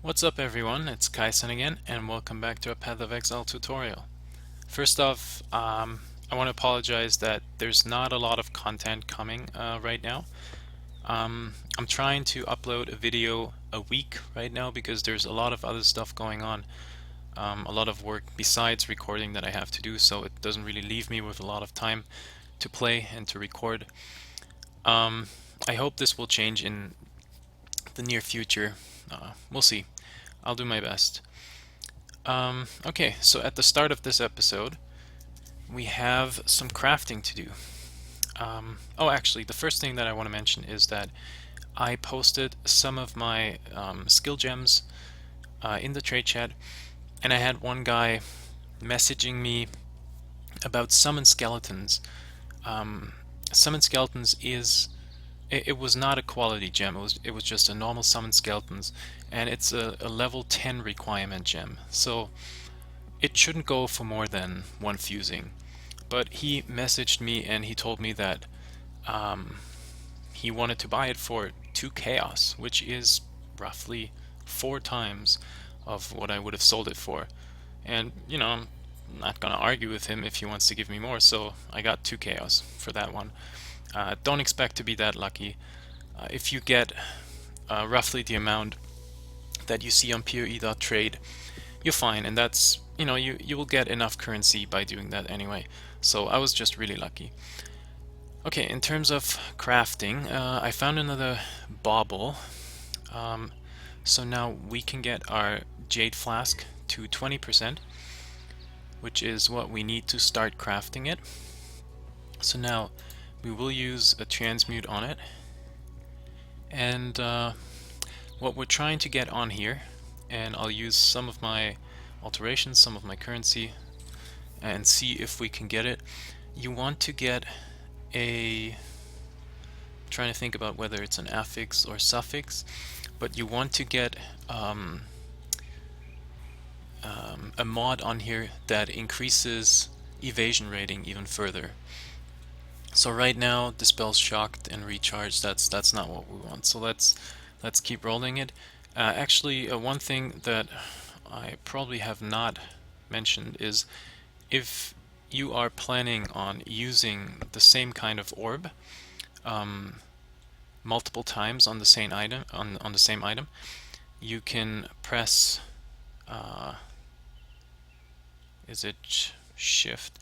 What's up everyone, it's Kaisen again and welcome back to a Path of Exile tutorial. First off, I want to apologize that there's not a lot of content coming right now. I'm trying to upload a video a week right now because there's a lot of other stuff going on. A lot of work besides recording that I have to do, so it doesn't really leave me with a lot of time to play and to record. I hope this will change in the near future. We'll see. I'll do my best. Okay, so at the start of this episode, we have some crafting to do. Oh, actually, the first thing that I want to mention is that I posted some of my skill gems in the trade chat, and I had one guy messaging me about summon skeletons. Summon skeletons is it was not a quality gem. It was just a normal summon skeletons, and it's a level 10 requirement gem. So it shouldn't go for more than one fusing. But he messaged me and he told me that he wanted to buy it for 2 chaos, which is roughly 4 times of what I would have sold it for. And, I'm not gonna argue with him if he wants to give me more, so I got 2 chaos for that one. Don't expect to be that lucky. If you get roughly the amount that you see on PoE.trade, you're fine, and that's, you will get enough currency by doing that anyway. So I was just really lucky. Okay, in terms of crafting, I found another bauble. So now we can get our jade flask to 20%, which is what we need to start crafting it. So now we will use a transmute on it, and what we're trying to get on here, and I'll use some of my alterations, some of my currency, and see if we can get it. You want to get I'm trying to think about whether it's an affix or suffix, but you want to get a mod on here that increases evasion rating even further. So right now, Dispels Shocked and Recharge, that's not what we want. So let's keep rolling it. Actually, one thing that I probably have not mentioned is if you are planning on using the same kind of orb multiple times on the same item, on the same item, you can press is it shift?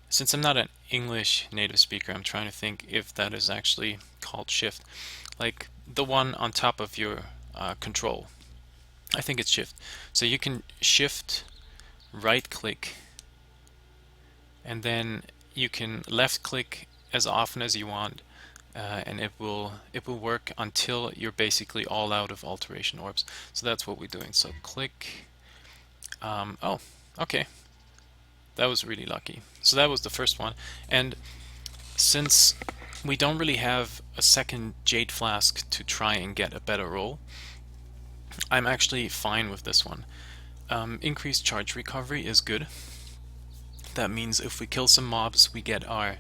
Since I'm not an English native speaker, I'm trying to think if that is actually called shift. Like the one on top of your control. I think it's shift. So you can shift, right click, and then you can left click as often as you want, and it will work until you're basically all out of alteration orbs. So that's what we're doing. So click. Oh, okay. That was really lucky. So that was the first one. And since we don't really have a second Jade Flask to try and get a better roll, I'm actually fine with this one. Increased charge recovery is good. That means if we kill some mobs, we get our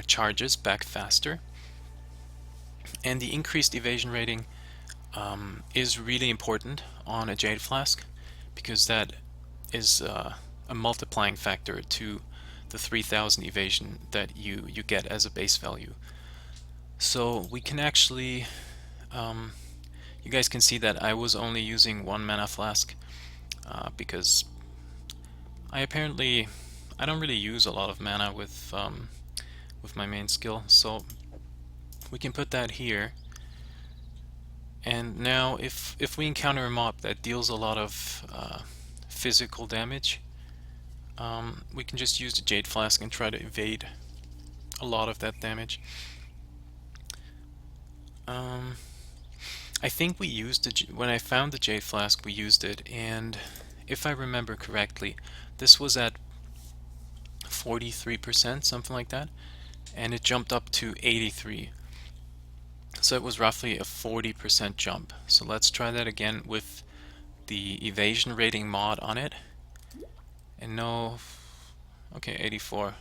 charges back faster. And the increased evasion rating is really important on a Jade Flask, because that is a multiplying factor to the 3000 evasion that you get as a base value. So we can actually, you guys can see that I was only using 1 mana flask because I don't really use a lot of mana with my main skill. So we can put that here. And now if we encounter a mob that deals a lot of physical damage, we can just use the Jade Flask and try to evade a lot of that damage. I think we used when I found the Jade Flask, we used it, and if I remember correctly, this was at 43%, something like that, and it jumped up to 83. So it was roughly a 40% jump. So let's try that again with the evasion rating mod on it. And no, okay, 84.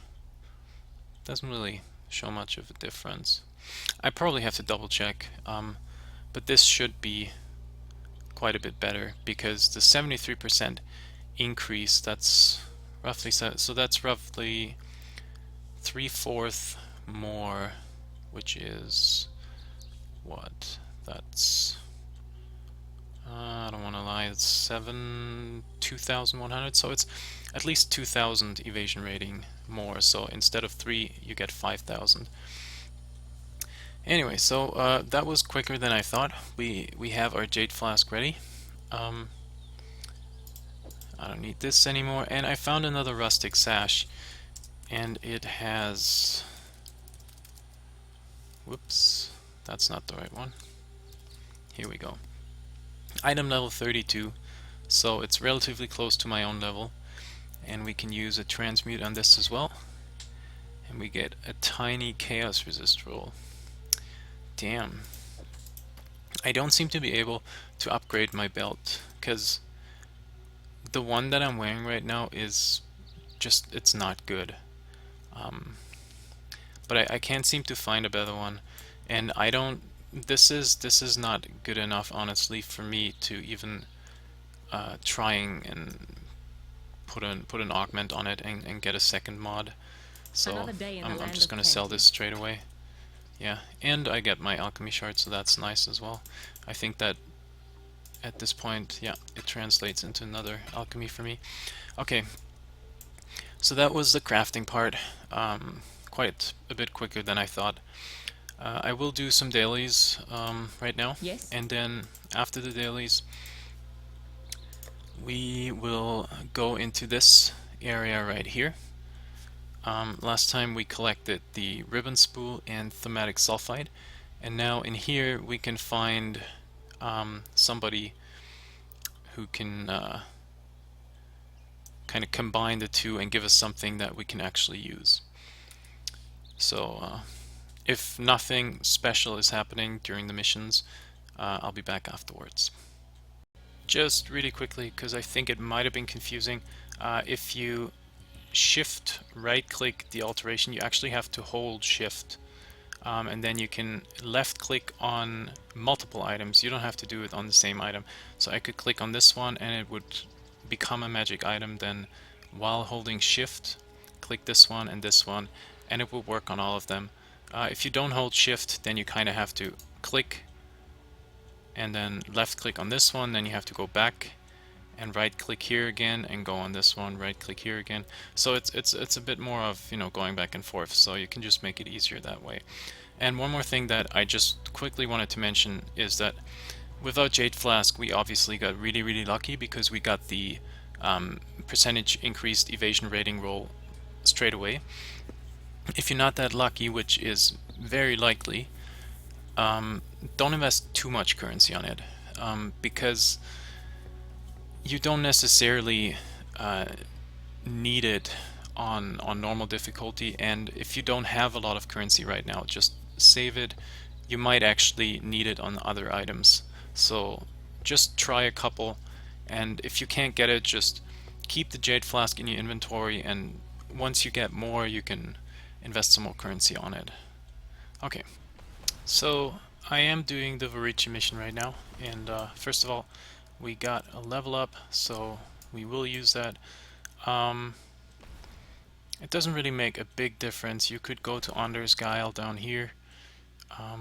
Doesn't really show much of a difference. I probably have to double check, but this should be quite a bit better, because the 73% increase, that's roughly, so that's roughly 3/4 more, which is what? That's I don't want to lie, it's 2,100, so it's at least 2,000 evasion rating more. So instead of 3, you get 5,000. Anyway, so that was quicker than I thought. We have our Jade Flask ready. I don't need this anymore, and I found another rustic sash, and it has, whoops, that's not the right one. Here we go. Item level 32, so it's relatively close to my own level, and we can use a transmute on this as well, and we get a tiny chaos resist roll. Damn. I don't seem to be able to upgrade my belt, because the one that I'm wearing right now is just, it's not good. But I can't seem to find a better one, and I don't, this is not good enough, honestly, for me to even trying and put an augment on it and get a second mod. So I'm just gonna sell this straight away. Yeah, and I get my alchemy shard, so that's nice as well. I think that at this point, yeah, it translates into another alchemy for me. Okay, so that was the crafting part. Quite a bit quicker than I thought. I will do some dailies right now, Yes. and then after the dailies, we will go into this area right here. Last time we collected the ribbon spool and thematic sulfide, and now in here we can find somebody who can kind of combine the two and give us something that we can actually use. So if nothing special is happening during the missions, I'll be back afterwards. Just really quickly, because I think it might have been confusing, if you shift right click the alteration, you actually have to hold shift, and then you can left click on multiple items. You don't have to do it on the same item. So I could click on this one and it would become a magic item, then while holding shift click this one and this one, and it will work on all of them. If you don't hold shift, then you kind of have to click and then left click on this one, then you have to go back and right click here again and go on this one, right click here again. So it's a bit more of, you know, going back and forth, so you can just make it easier that way. And one more thing that I just quickly wanted to mention is that without Jade Flask, we obviously got really lucky, because we got the percentage increased evasion rating roll straight away. If you're not that lucky, which is very likely, don't invest too much currency on it, because you don't necessarily need it on normal difficulty, and if you don't have a lot of currency right now, just save it. You might actually need it on other items, so just try a couple, and if you can't get it, just keep the Jade Flask in your inventory, and once you get more, you can invest some more currency on it. Okay, so I am doing the Varichi mission right now, and first of all, we got a level up, so we will use that. It doesn't really make a big difference. You could go to Anders Guile down here.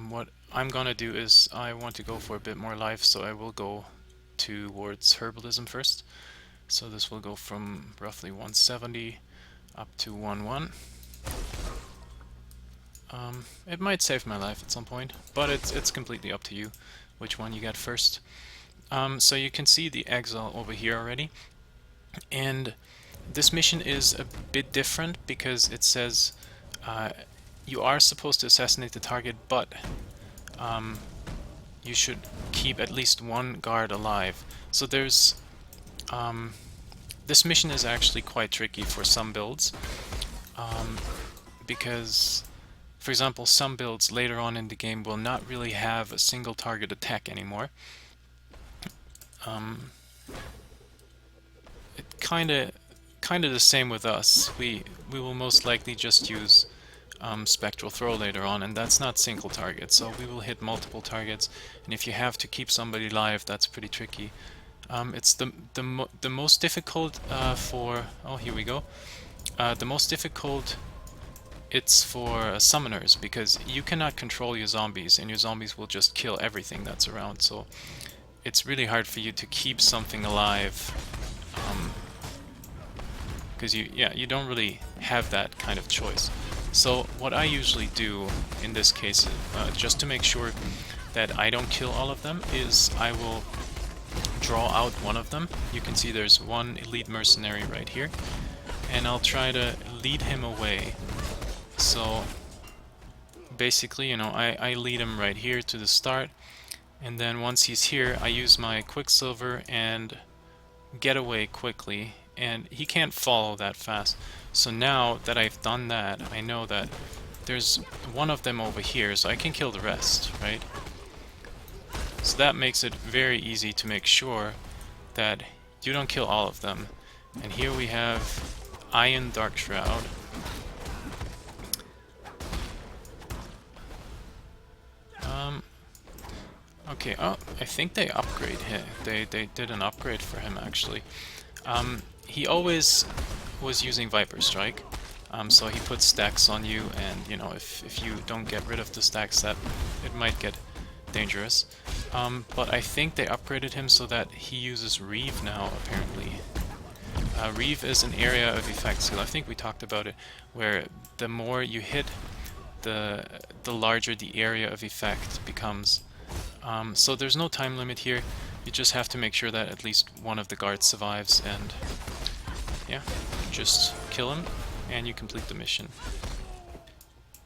What I'm gonna do is I want to go for a bit more life, so I will go towards Herbalism first. So this will go from roughly 170 up to 11. It might save my life at some point, but it's completely up to you which one you get first. So you can see the Exile over here already, and this mission is a bit different because it says you are supposed to assassinate the target, but you should keep at least one guard alive. So there's this mission is actually quite tricky for some builds, because, for example, some builds later on in the game will not really have a single target attack anymore. It kind of the same with us. We will most likely just use spectral throw later on, and that's not single target, so we will hit multiple targets, and if you have to keep somebody alive, that's pretty tricky. It's the most difficult for... Oh, here we go. The most difficult it's for summoners, because you cannot control your zombies, and your zombies will just kill everything that's around, so it's really hard for you to keep something alive, because you don't really have that kind of choice. So what I usually do in this case, just to make sure that I don't kill all of them, is I will draw out one of them. You can see there's one elite mercenary right here, and I'll try to lead him away. So basically, you know, I lead him right here to the start, and then once he's here, I use my Quicksilver and get away quickly, and he can't follow that fast. So now that I've done that, I know that there's one of them over here, so I can kill the rest, right? So that makes it very easy to make sure that you don't kill all of them. And here we have Iron Dark Shroud. Okay, oh, I think they upgrade him. They did an upgrade for him, actually. He always was using Viper Strike, so he puts stacks on you, and you know, if you don't get rid of the stacks, that it might get dangerous. But I think they upgraded him so that he uses Reeve now, apparently. Reeve is an area of effect skill. I think we talked about it, where the more you hit, the larger the area of effect becomes. So there's no time limit here. You just have to make sure that at least one of the guards survives, and yeah, just kill him and you complete the mission.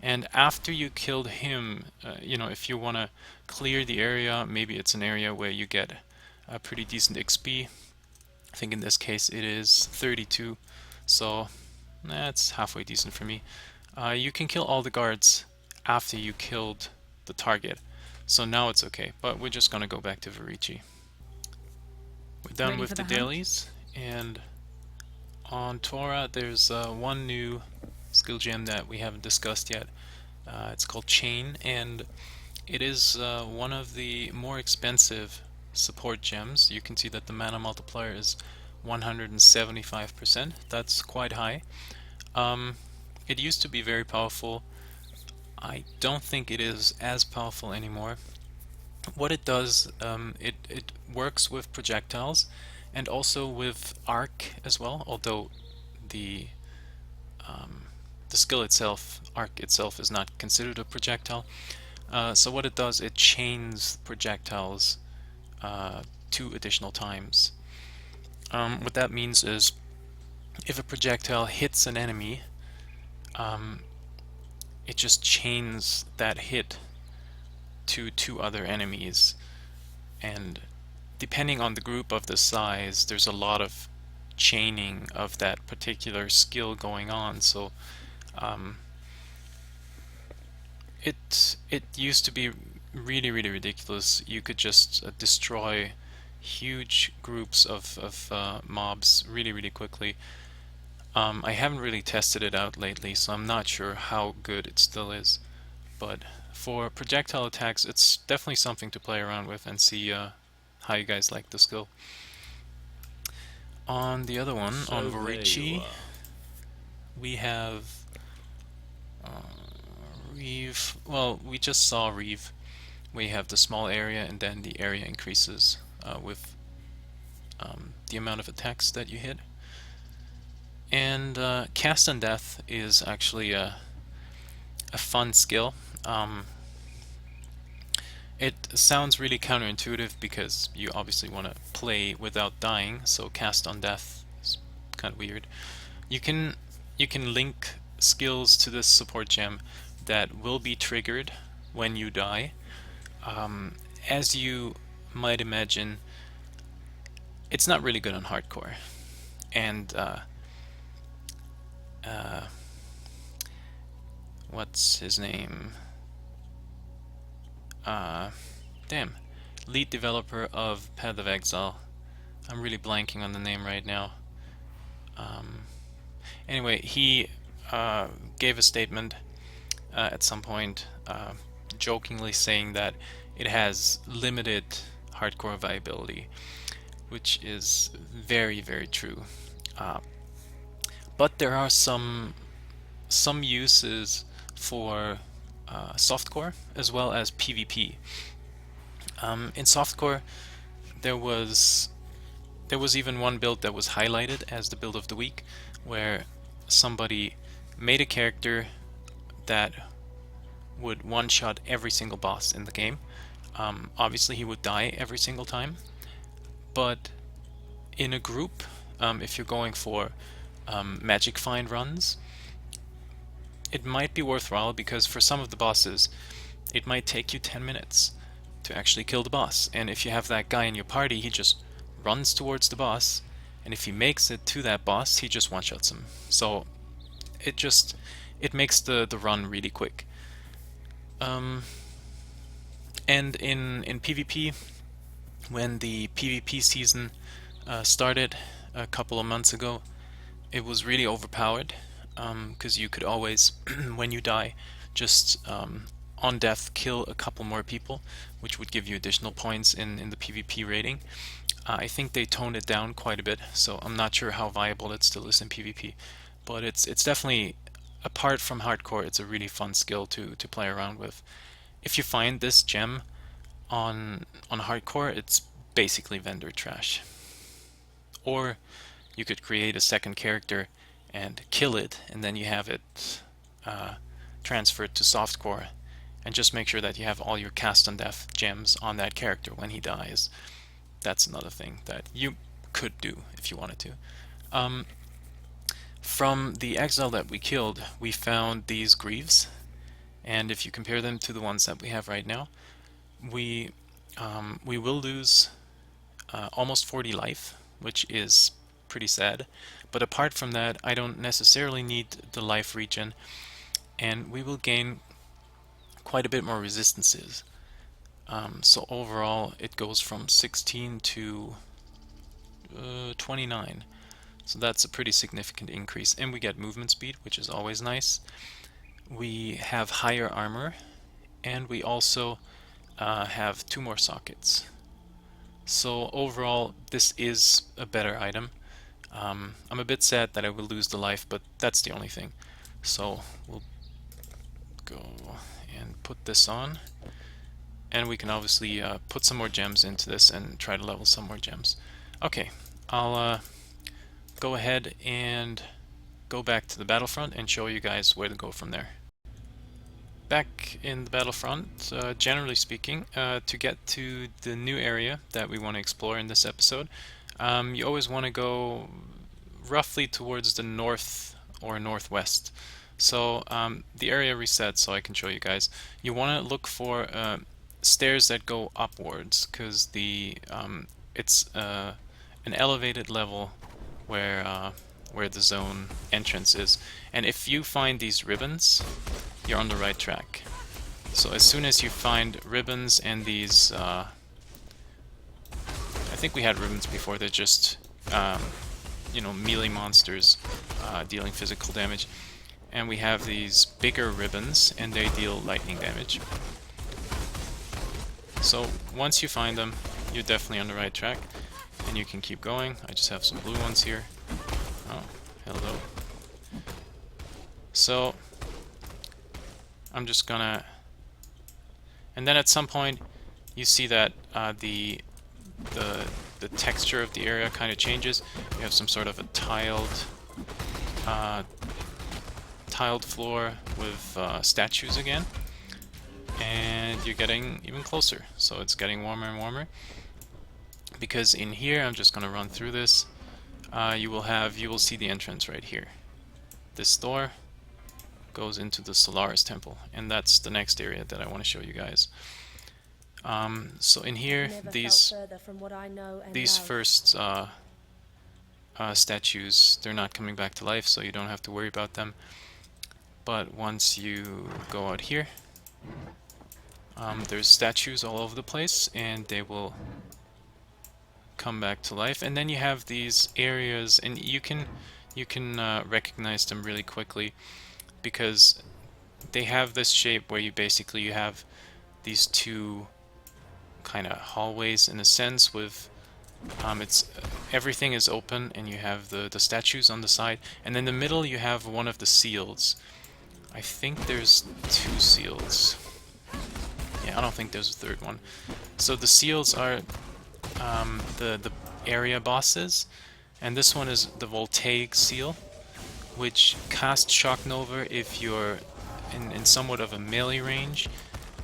And after you killed him, you know, if you want to clear the area, maybe it's an area where you get a pretty decent XP. I think in this case it is 32, so that's halfway decent for me. You can kill all the guards after you killed the target, so now it's okay, but we're just gonna go back to Varici. We're done with the dailies, and on Torah there's one new skill gem that we haven't discussed yet. It's called Chain, and it is one of the more expensive support gems. You can see that the mana multiplier is 175%. That's quite high. It used to be very powerful. I don't think it is as powerful anymore. What it does, it works with projectiles and also with arc as well, although the skill itself, arc itself, is not considered a projectile. So what it does, it chains projectiles 2 additional times. What that means is, if a projectile hits an enemy, it just chains that hit to 2 other enemies, and depending on the group of the size, there's a lot of chaining of that particular skill going on. So it used to be really ridiculous. You could just destroy huge groups of mobs really quickly. I haven't really tested it out lately, so I'm not sure how good it still is, but for projectile attacks it's definitely something to play around with and see how you guys like the skill. On the other one, so on Varici, we have Reeve. Well, we just saw Reeve. We have the small area, and then the area increases with the amount of attacks that you hit. And Cast on Death is actually a fun skill. It sounds really counterintuitive because you obviously want to play without dying, so Cast on Death is kind of weird. You can link skills to this support gem that will be triggered when you die. As you might imagine, it's not really good on hardcore, and what's his name? Damn, lead developer of Path of Exile. I'm really blanking on the name right now. Anyway, he gave a statement at some point, jokingly saying that it has limited hardcore viability, which is very, very true. Uh, but there are some uses for softcore as well as PvP. In softcore, there was even one build that was highlighted as the build of the week, where somebody made a character that would one-shot every single boss in the game. Obviously, he would die every single time, but in a group, if you're going for magic find runs, it might be worthwhile, because for some of the bosses, it might take you 10 minutes to actually kill the boss. And if you have that guy in your party, he just runs towards the boss, and if he makes it to that boss, he just one-shots him. So it makes the run really quick. And in PvP, when the PvP season started a couple of months ago, it was really overpowered, because you could always, when you die, just on death kill a couple more people, which would give you additional points in the PvP rating. I think they toned it down quite a bit, so I'm not sure how viable it still is in PvP, but it's definitely, apart from hardcore, it's a really fun skill to play around with. If you find this gem on hardcore, it's basically vendor trash. Or you could create a second character and kill it, and then you have it transferred to softcore, and just make sure that you have all your cast on death gems on that character when he dies. That's another thing that you could do if you wanted to. From the exile that we killed, we found these greaves, and if you compare them to the ones that we have right now, we will lose almost 40 life, which is pretty sad. But apart from that, I don't necessarily need the life regen, and we will gain quite a bit more resistances. So overall, it goes from 16 to 29. So that's a pretty significant increase, and we get movement speed, which is always nice. We have higher armor, and we also have 2 more sockets. So overall, this is a better item. I'm a bit sad that I will lose the life, but that's the only thing. So we'll go and put this on, and we can obviously put some more gems into this and try to level some more gems. Okay, I'll go ahead and go back to the battlefront and show you guys where to go from there. Back in the battlefront, generally speaking, to get to the new area that we want to explore in this episode, you always want to go roughly towards the north or northwest. So the area resets, so I can show you guys. You want to look for stairs that go upwards, because it's an elevated level where the zone entrance is. And if you find these ribbons, you're on the right track. So as soon as you find ribbons and these, I think we had ribbons before, they're just, melee monsters dealing physical damage. And we have these bigger ribbons, and they deal lightning damage. So once you find them, you're definitely on the right track, and you can keep going. I just have some blue ones here. Oh, hello. So I'm just gonna, and then at some point you see that the texture of the area kind of changes. You have some sort of a tiled floor with statues again, and you're getting even closer. So it's getting warmer and warmer, because in here, I'm just gonna run through this. You will see the entrance right here. This door goes into the Solaris temple, and that's the next area that I want to show you guys. So in here, these first statues, they're not coming back to life, so you don't have to worry about them. But once you go out here, there's statues all over the place, and they will come back to life. And then you have these areas, and you can recognize them really quickly, because they have this shape where you have these two kind of hallways in a sense with it's everything is open and you have the statues on the side, and in the middle you have one of the seals. I think there's two seals. Yeah, I don't think there's a third one. So the seals are the area bosses, and this one is the voltaic seal, which casts shock nova if you're in somewhat of a melee range,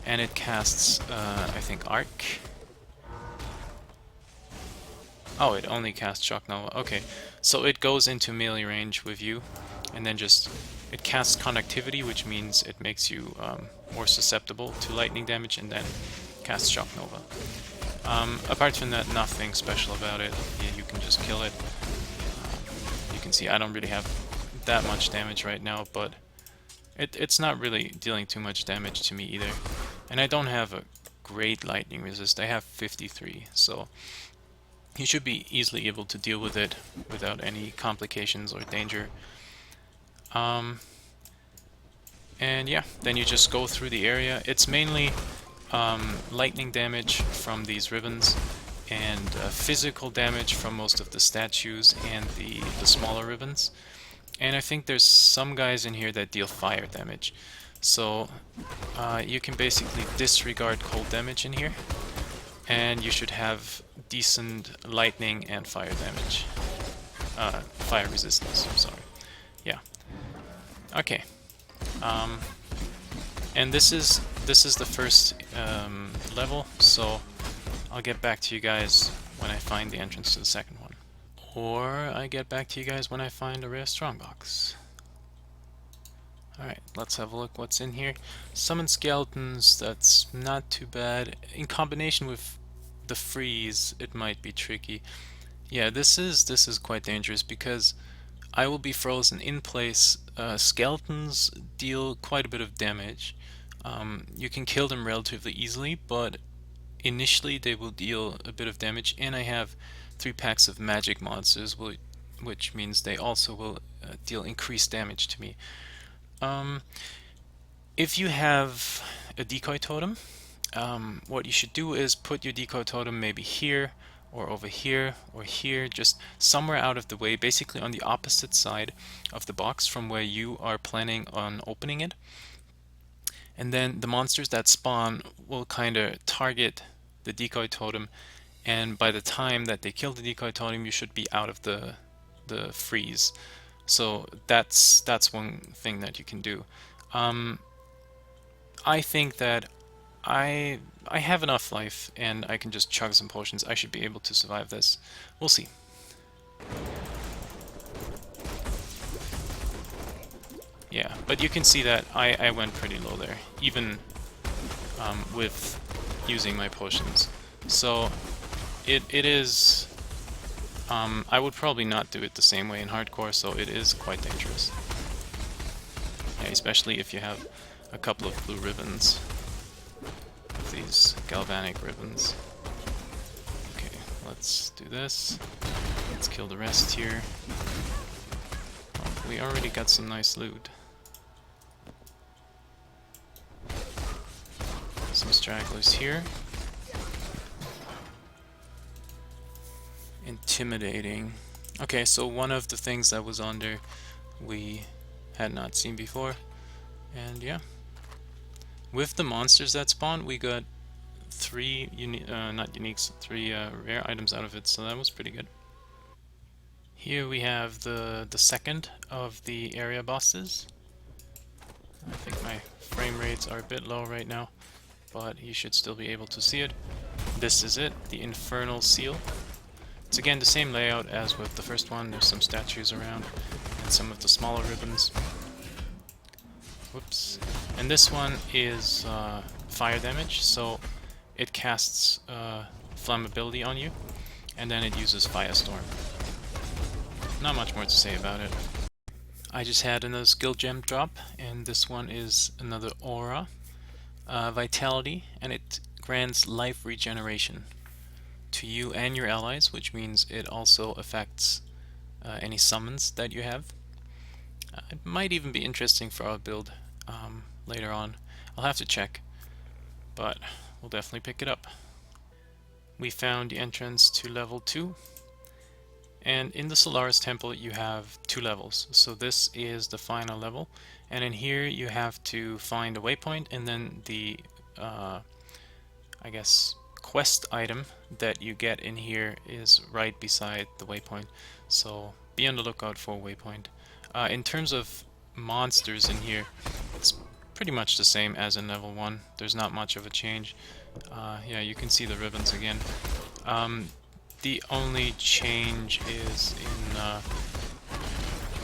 and it casts I think arc. Oh, it only casts shock nova. Okay, so it goes into melee range with you, and then just it casts conductivity, which means it makes you more susceptible to lightning damage, and then casts shock nova. Apart from that, nothing special about it. Yeah, you can just kill it. You can see I don't really have that much damage right now, but it's not really dealing too much damage to me either. And I don't have a great lightning resist. I have 53, so you should be easily able to deal with it without any complications or danger. And yeah, then you just go through the area. It's mainly lightning damage from these ribbons and physical damage from most of the statues and the smaller ribbons. And I think there's some guys in here that deal fire damage. So you can basically disregard cold damage in here, and you should have decent lightning and fire damage. Fire resistance, I'm sorry. Yeah. Okay. And this is the first level, so I'll get back to you guys when I find the entrance to the second one. Or I get back to you guys when I find a rare strongbox. Alright, let's have a look what's in here. Summon skeletons, that's not too bad. In combination with the freeze, it might be tricky. Yeah, this is quite dangerous because I will be frozen in place. Skeletons deal quite a bit of damage. You can kill them relatively easily, but initially they will deal a bit of damage, and I have 3 packs of magic monsters, which means they also will deal increased damage to me. If you have a decoy totem, what you should do is put your decoy totem maybe here, or over here, or here, just somewhere out of the way, basically on the opposite side of the box from where you are planning on opening it. And then the monsters that spawn will kind of target the decoy totem, and by the time that they kill the decoy totem, you should be out of the freeze. So that's one thing that you can do. I think that I have enough life and I can just chug some potions. I should be able to survive this. We'll see. Yeah, but you can see that I went pretty low there, even with using my potions. So it is... I would probably not do it the same way in hardcore, so it is quite dangerous. Yeah, especially if you have a couple of blue ribbons. These galvanic ribbons. Okay, let's do this. Let's kill the rest here. Oh, we already got some nice loot. Some stragglers here. Intimidating. Okay, so one of the things that was on there we had not seen before. And yeah. With the monsters that spawn, we got 3 not uniques, 3 rare items out of it, so that was pretty good. Here we have the second of the area bosses. I think my frame rates are a bit low right now, but you should still be able to see it. This is it, the Infernal Seal. It's again the same layout as with the first one. There's some statues around and some of the smaller ribbons. Whoops. And this one is fire damage, so it casts flammability on you, and then it uses Firestorm. Not much more to say about it. I just had another skill gem drop, and this one is another aura, vitality, and it grants life regeneration to you and your allies, which means it also affects any summons that you have. It might even be interesting for our build. later on. I'll have to check, but we'll definitely pick it up. We found the entrance to level 2, and in the Solaris temple you have 2 levels. So this is the final level, and in here you have to find a waypoint, and then the I guess quest item that you get in here is right beside the waypoint, so be on the lookout for a waypoint. In terms of monsters in here, it's pretty much the same as in level 1. There's not much of a change. Yeah, you can see the ribbons again. The only change is in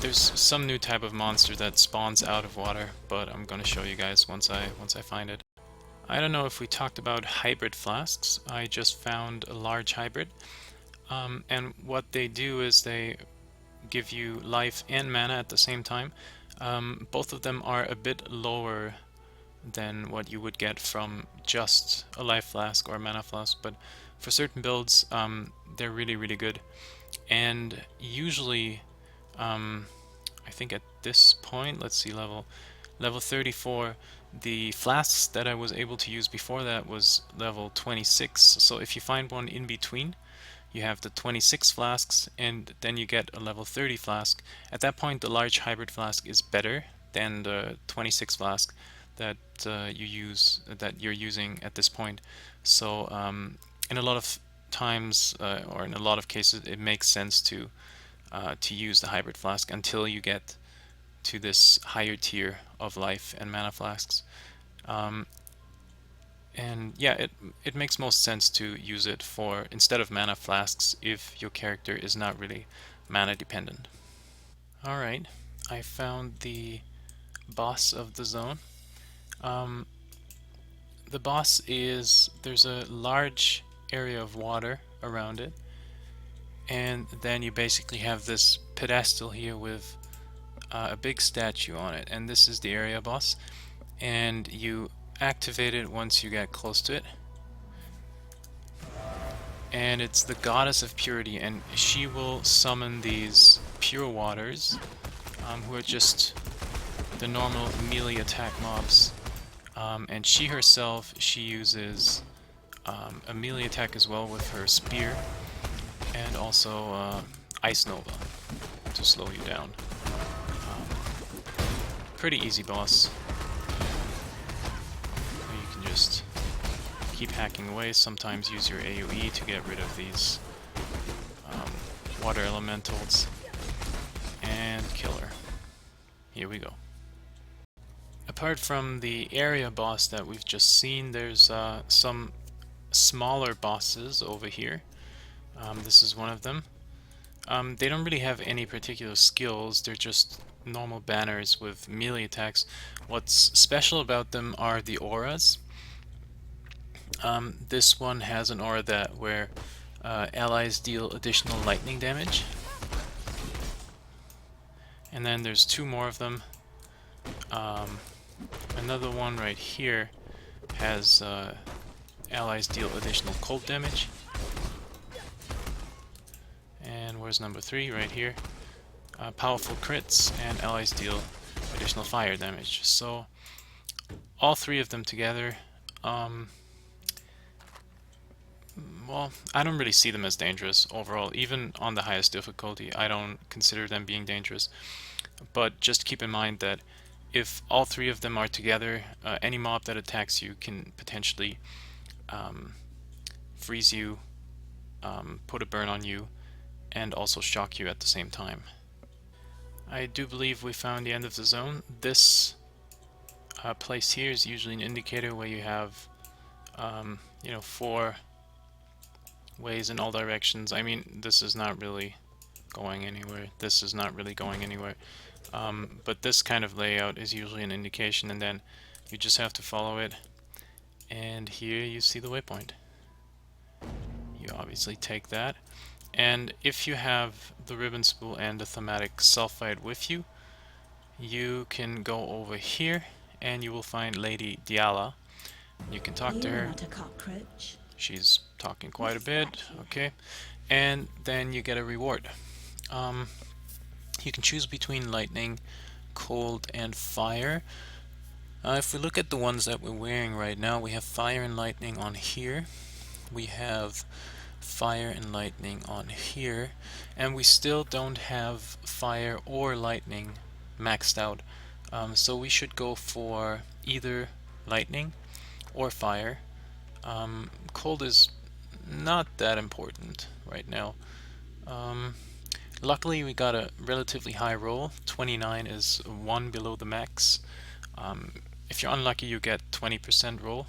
there's some new type of monster that spawns out of water, but I'm gonna show you guys once I find it. I don't know if we talked about hybrid flasks. I just found a large hybrid, and what they do is they give you life and mana at the same time. Both of them are a bit lower than what you would get from just a life flask or a mana flask, but for certain builds they're really good. And usually I think at this point, let's see, level 34, the flasks that I was able to use before that was level 26. So if you find one in between, you have the 26 flasks, and then you get a level 30 flask. At that point, the large hybrid flask is better than the 26 flask that you're using at this point. So in a lot of times, or in a lot of cases, it makes sense to use the hybrid flask until you get to this higher tier of life and mana flasks. And yeah, it makes most sense to use it for instead of mana flasks if your character is not really mana dependent. Alright, I found the boss of the zone. The boss is, there's a large area of water around it, and then you basically have this pedestal here with a big statue on it, and this is the area boss, and you activate it once you get close to it. And it's the goddess of purity, and she will summon these pure waters, who are just the normal melee attack mobs. And she herself, she uses a melee attack as well with her spear, and also Ice Nova to slow you down. Pretty easy boss. You can just keep hacking away, sometimes use your AoE to get rid of these water elementals, and kill her. Here we go. Apart from the area boss that we've just seen, there's some smaller bosses over here. This is one of them. They don't really have any particular skills, they're just normal banners with melee attacks. What's special about them are the auras. This one has an aura that where allies deal additional lightning damage. And then there's 2 more of them. Another one right here has allies deal additional cold damage. And where's number 3? Right here. Powerful crits, and allies deal additional fire damage. So all 3 of them together, well, I don't really see them as dangerous overall. Even on the highest difficulty, I don't consider them being dangerous. But just keep in mind that if all 3 of them are together, any mob that attacks you can potentially freeze you, put a burn on you, and also shock you at the same time. I do believe we found the end of the zone. This place here is usually an indicator where you have 4 ways in all directions. I mean, this is not really going anywhere. This is not really going anywhere. But this kind of layout is usually an indication, and then you just have to follow it. And here you see the waypoint. You obviously take that. And if you have the ribbon spool and the thematic sulfide with you, you can go over here and you will find Lady Diala. You can talk to her. Not a cockroach. She's talking quite a bit, okay. And then you get a reward. You can choose between lightning, cold, and fire. If we look at the ones that we're wearing right now, we have fire and lightning on here. We have fire and lightning on here, and we still don't have fire or lightning maxed out. So we should go for either lightning or fire. Cold is not that important right now. Luckily we got a relatively high roll. 29 is 1 below the max. If you're unlucky you get 20% roll.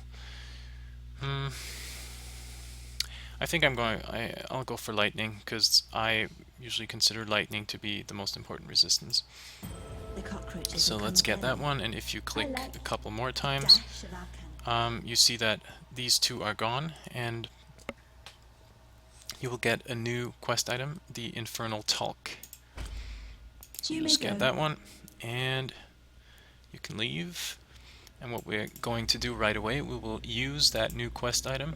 I think I'll go for lightning because I usually consider lightning to be the most important resistance. So let's get that one, and if you click a couple more times, you see that these two are gone, and you will get a new quest item, the Infernal Talk. So you just get that one, and you can leave. And what we're going to do right away, we will use that new quest item.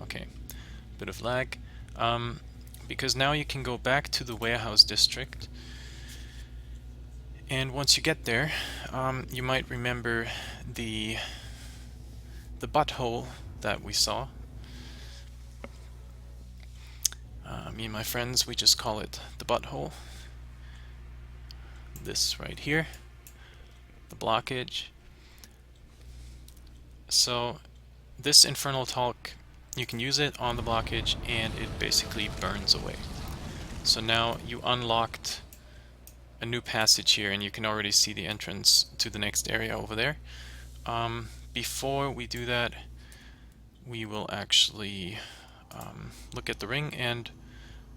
Okay, bit of lag. Because now you can go back to the warehouse district. And once you get there, you might remember the butthole that we saw. Me and my friends, we just call it the butthole. This right here, the blockage. So this Infernal Talk, you can use it on the blockage and it basically burns away. So now you unlocked a new passage here, and you can already see the entrance to the next area over there. Before we do that, we will actually look at the ring and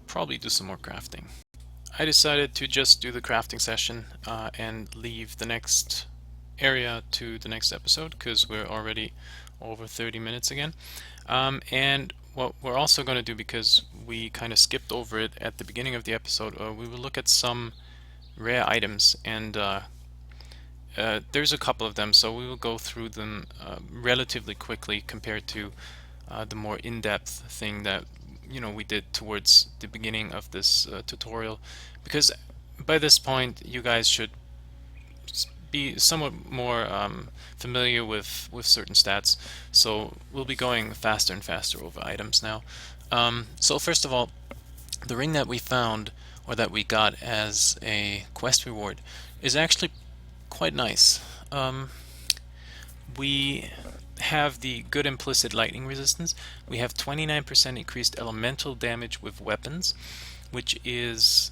probably do some more crafting. I decided to just do the crafting session and leave the next area to the next episode because we're already over 30 minutes again. And what we're also going to do, because we kind of skipped over it at the beginning of the episode, we will look at some rare items, and there's a couple of them, so we will go through them relatively quickly compared to the more in-depth thing that we did towards the beginning of this tutorial, because by this point you guys should be somewhat more familiar with certain stats, so we'll be going faster and faster over items now. So first of all, the ring that we found, or that we got as a quest reward, is actually quite nice. We have the good implicit lightning resistance. We have 29% increased elemental damage with weapons, which is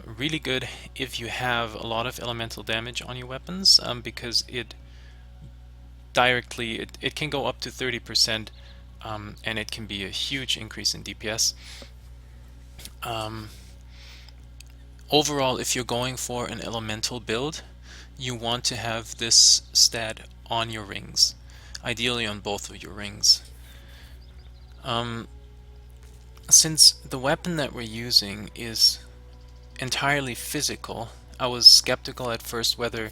really good if you have a lot of elemental damage on your weapons, because it directly it can go up to 30%, and it can be a huge increase in DPS. Overall, if you're going for an elemental build, you want to have this stat on your rings, ideally on both of your rings. Since the weapon that we're using is entirely physical, I was skeptical at first whether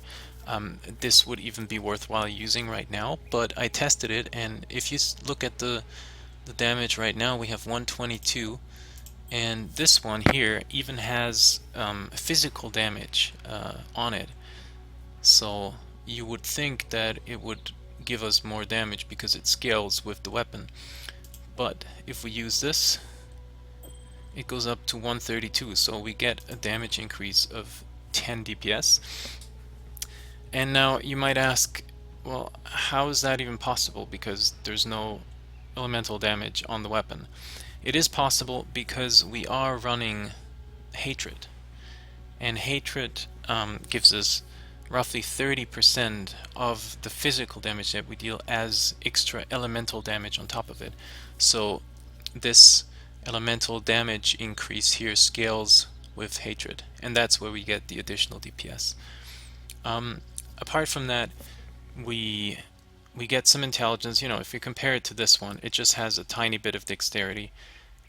this would even be worthwhile using right now, but I tested it, and if you look at the damage right now, we have 122, and this one here even has physical damage on it. So you would think that it would give us more damage because it scales with the weapon. But if we use this, it goes up to 132, so we get a damage increase of 10 DPS. And now you might ask, well, how is that even possible, because there's no elemental damage on the weapon? It is possible because we are running Hatred, and Hatred gives us roughly 30% of the physical damage that we deal as extra elemental damage on top of it. So this elemental damage increase here scales with Hatred, and that's where we get the additional DPS. Apart from that, we get some intelligence. If we compare it to this one, it just has a tiny bit of dexterity,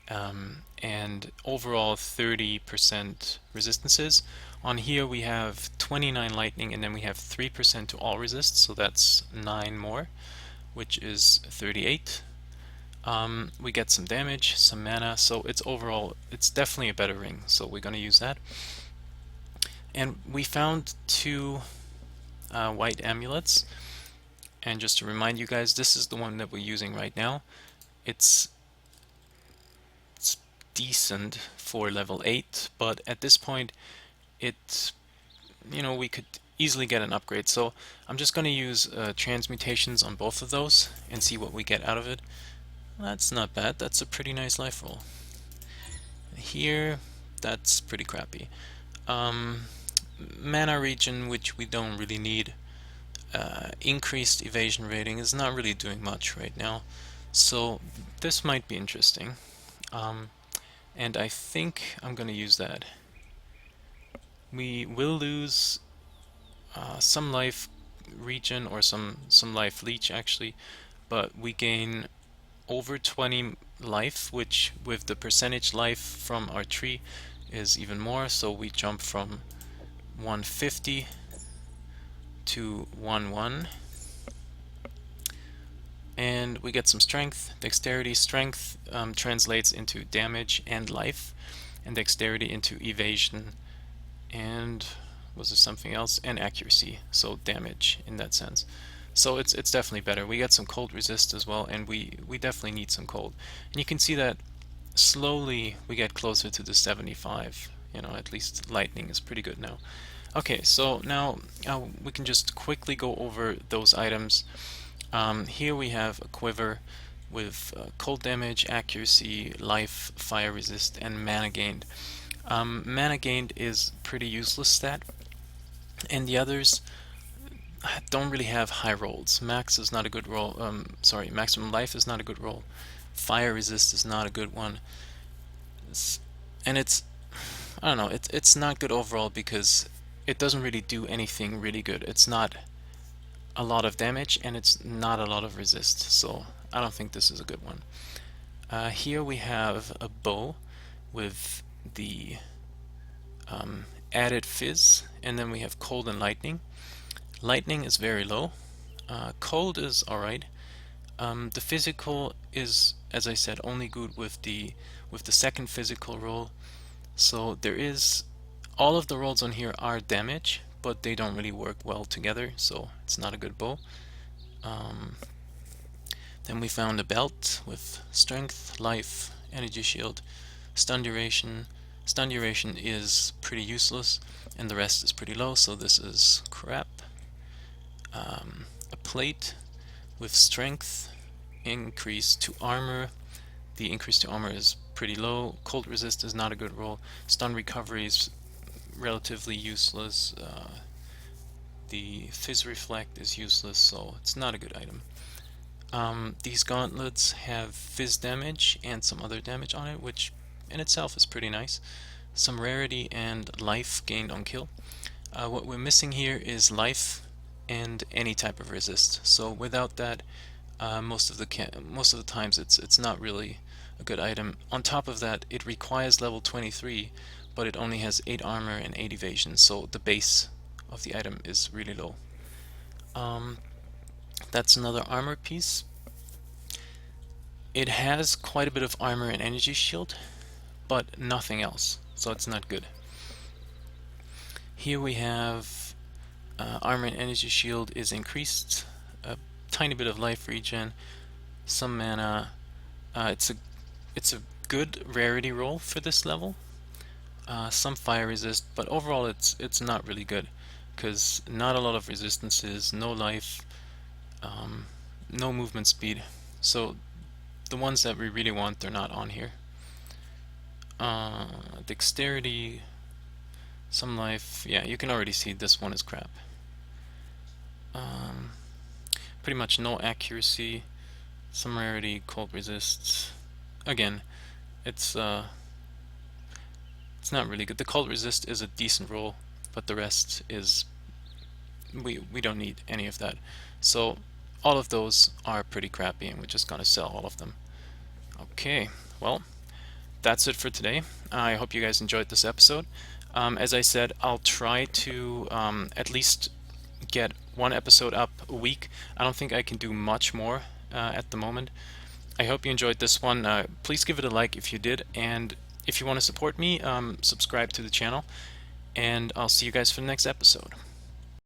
and overall 30% resistances. On here we have 29 lightning, and then we have 3% to all resists, so that's 9 more, which is 38. We get some damage, some mana, so it's definitely a better ring, so we're going to use that. And we found two white amulets. And just to remind you guys, this is the one that we're using right now. It's decent for level 8, but at this point it, we could easily get an upgrade. So I'm just going to use transmutations on both of those and see what we get out of it. That's not bad. That's a pretty nice life roll. Here, that's pretty crappy. Mana regen, which we don't really need. Increased evasion rating is not really doing much right now, so this might be interesting. And I think I'm going to use that. We will lose some life regen or some life leech actually, but we gain over 20 life, which with the percentage life from our tree is even more, so we jump from 150 to 1-1. And we get some strength, dexterity. Strength translates into damage and life, and dexterity into evasion, and was there something else? And accuracy, so damage in that sense. So it's definitely better. We get some cold resist as well, and we definitely need some cold. And you can see that slowly we get closer to the 75. At least lightning is pretty good now. Okay, so now we can just quickly go over those items. Here we have a quiver with cold damage, accuracy, life, fire resist, and mana gained. Mana gained is pretty useless stat, and the others don't really have high rolls. Max is not a good roll. Maximum life is not a good roll. Fire resist is not a good one. I don't know. It's not good overall because it doesn't really do anything really good. It's not a lot of damage and it's not a lot of resist, so I don't think this is a good one. Here we have a bow with the added fizz, and then we have cold and lightning. Lightning is very low. Cold is alright. The physical is, as I said, only good with the second physical roll. So there is, all of the rolls on here are damage, but they don't really work well together, so it's not a good bow. Then we found a belt with strength, life, energy shield, stun duration. Stun duration is pretty useless, and the rest is pretty low, so this is crap. A plate with strength, increase to armor. The increase to armor is pretty low. Cold resist is not a good roll. Stun recovery is relatively useless. The fizz reflect is useless, so it's not a good item. These gauntlets have fizz damage and some other damage on it, which in itself is pretty nice. Some rarity and life gained on kill. What we're missing here is life and any type of resist. So without that, most of the times it's not really a good item. On top of that, it requires level 23, but it only has 8 armor and 8 evasion, so the base of the item is really low. That's another armor piece. It has quite a bit of armor and energy shield, but nothing else, so it's not good. Here we have armor and energy shield is increased, a tiny bit of life regen, some mana. It's a good rarity roll for this level. Some fire resist, but overall it's not really good because not a lot of resistances, no life, no movement speed. So the ones that we really want, they're not on here. Dexterity, some life. Yeah, you can already see this one is crap. Pretty much no accuracy, some rarity, cold resists. Again, it's not really good. The cold resist is a decent roll, but the rest is we don't need any of that. So all of those are pretty crappy, and we're just gonna sell all of them. Okay, well, that's it for today. I hope you guys enjoyed this episode. As I said, I'll try to at least get one episode up a week. I don't think I can do much more at the moment. I hope you enjoyed this one. Please give it a like if you did, and if you want to support me, subscribe to the channel, and I'll see you guys for the next episode.